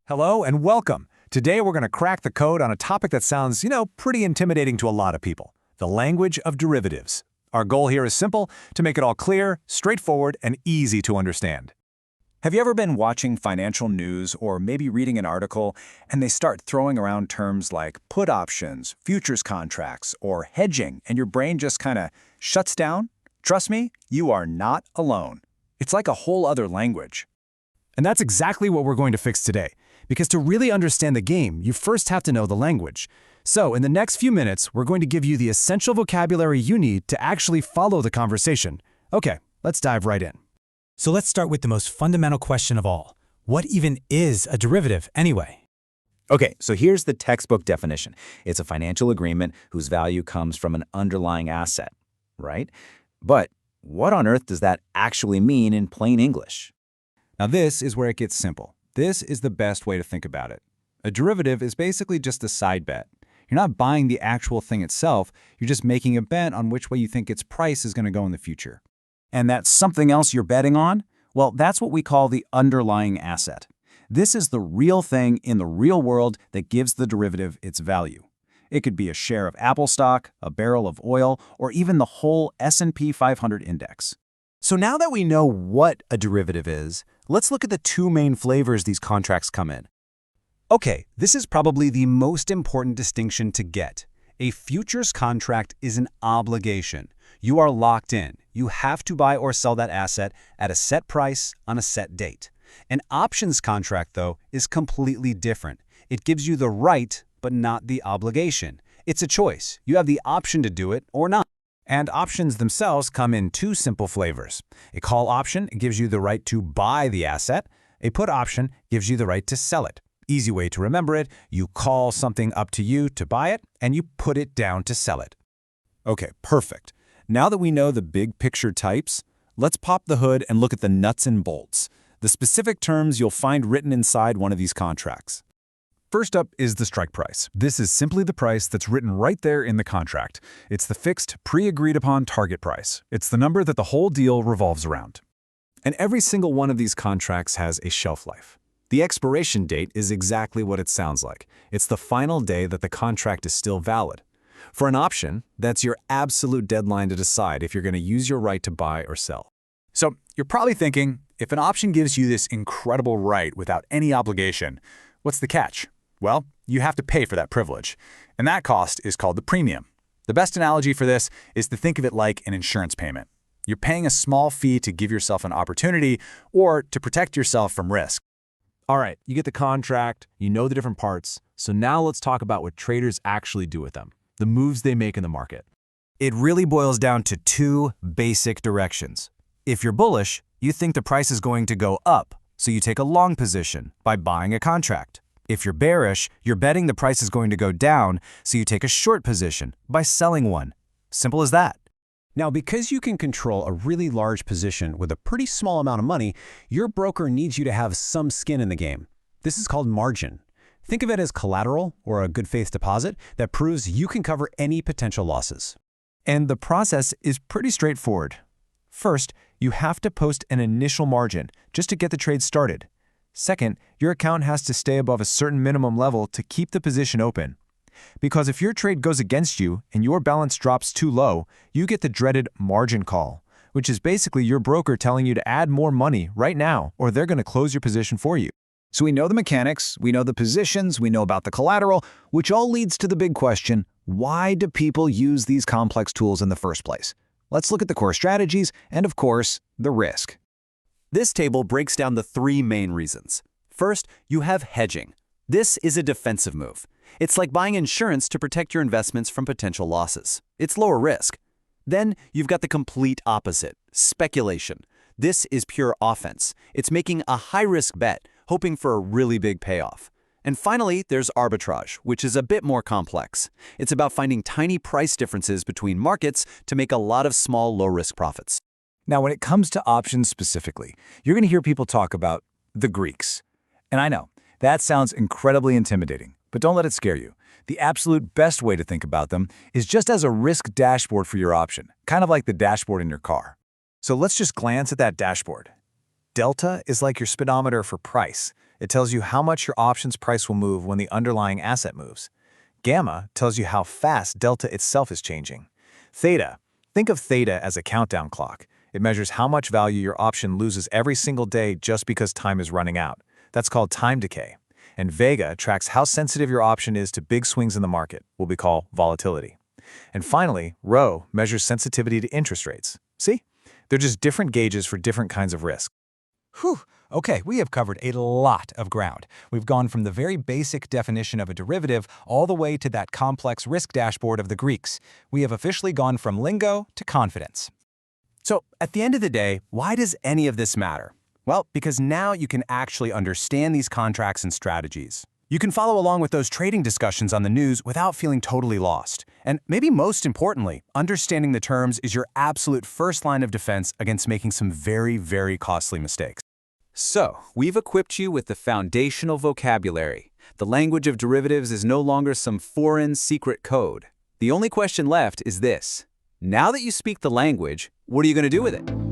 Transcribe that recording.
Hello and welcome. Today we're going to crack the code on a topic that sounds, pretty intimidating to a lot of people, the language of derivatives. Our goal here is simple, to make it all clear, straightforward, and easy to understand. Have you ever been watching financial news or maybe reading an article and they start throwing around terms like put options, futures contracts, or hedging, and your brain just kind of shuts down? Trust me, you are not alone. It's like a whole other language. And that's exactly what we're going to fix today. Because to really understand the game, you first have to know the language. So in the next few minutes, we're going to give you the essential vocabulary you need to actually follow the conversation. Okay, let's dive right in. So let's start with the most fundamental question of all. What even is a derivative anyway? Okay, so here's the textbook definition. It's a financial agreement whose value comes from an underlying asset, right? But what on earth does that actually mean in plain English? Now this is where it gets simple. This is the best way to think about it. A derivative is basically just a side bet. You're not buying the actual thing itself, you're just making a bet on which way you think its price is going to go in the future. And that's something else you're betting on? Well, that's what we call the underlying asset. This is the real thing in the real world that gives the derivative its value. It could be a share of Apple stock, a barrel of oil, or even the whole S&P 500 index. So now that we know what a derivative is, let's look at the two main flavors these contracts come in. Okay, this is probably the most important distinction to get. A futures contract is an obligation. You are locked in. You have to buy or sell that asset at a set price on a set date. An options contract, though, is completely different. It gives you the right, but not the obligation. It's a choice. You have the option to do it or not. And options themselves come in two simple flavors. A call option gives you the right to buy the asset. A put option gives you the right to sell it. Easy way to remember it, you call something up to you to buy it, and you put it down to sell it. Okay, perfect. Now that we know the big picture types, let's pop the hood and look at the nuts and bolts, the specific terms you'll find written inside one of these contracts. First up is the strike price. This is simply the price that's written right there in the contract. It's the fixed, pre-agreed upon target price. It's the number that the whole deal revolves around. And every single one of these contracts has a shelf life. The expiration date is exactly what it sounds like. It's the final day that the contract is still valid. For an option, that's your absolute deadline to decide if you're going to use your right to buy or sell. So you're probably thinking, if an option gives you this incredible right without any obligation, what's the catch? Well, you have to pay for that privilege, and that cost is called the premium. The best analogy for this is to think of it like an insurance payment. You're paying a small fee to give yourself an opportunity or to protect yourself from risk. All right, you get the contract, you know the different parts, so now let's talk about what traders actually do with them, the moves they make in the market. It really boils down to two basic directions. If you're bullish, you think the price is going to go up, so you take a long position by buying a contract. If you're bearish, you're betting the price is going to go down, so you take a short position by selling one. Simple as that. Now, because you can control a really large position with a pretty small amount of money, your broker needs you to have some skin in the game. This is called margin. Think of it as collateral or a good faith deposit that proves you can cover any potential losses. And the process is pretty straightforward. First, you have to post an initial margin just to get the trade started. Second, your account has to stay above a certain minimum level to keep the position open. Because if your trade goes against you and your balance drops too low, you get the dreaded margin call, which is basically your broker telling you to add more money right now or they're going to close your position for you. So we know the mechanics, we know the positions, we know about the collateral, which all leads to the big question, why do people use these complex tools in the first place? Let's look at the core strategies and, of course, the risk. This table breaks down the three main reasons. First, you have hedging. This is a defensive move. It's like buying insurance to protect your investments from potential losses. It's lower risk. Then you've got the complete opposite, speculation. This is pure offense. It's making a high-risk bet, hoping for a really big payoff. And finally, there's arbitrage, which is a bit more complex. It's about finding tiny price differences between markets to make a lot of small, low-risk profits. Now, when it comes to options specifically, you're going to hear people talk about the Greeks. And I know, that sounds incredibly intimidating, but don't let it scare you. The absolute best way to think about them is just as a risk dashboard for your option, kind of like the dashboard in your car. So let's just glance at that dashboard. Delta is like your speedometer for price. It tells you how much your option's price will move when the underlying asset moves. Gamma tells you how fast delta itself is changing. Theta. Think of theta as a countdown clock. It measures how much value your option loses every single day just because time is running out. That's called time decay. And vega tracks how sensitive your option is to big swings in the market, what we call volatility. And finally, rho measures sensitivity to interest rates. See? They're just different gauges for different kinds of risk. Whew. Okay, we have covered a lot of ground. We've gone from the very basic definition of a derivative all the way to that complex risk dashboard of the Greeks. We have officially gone from lingo to confidence. So, at the end of the day, why does any of this matter? Well, because now you can actually understand these contracts and strategies. You can follow along with those trading discussions on the news without feeling totally lost. And maybe most importantly, understanding the terms is your absolute first line of defense against making some very, very costly mistakes. So, we've equipped you with the foundational vocabulary. The language of derivatives is no longer some foreign secret code. The only question left is this. Now that you speak the language, what are you going to do with it?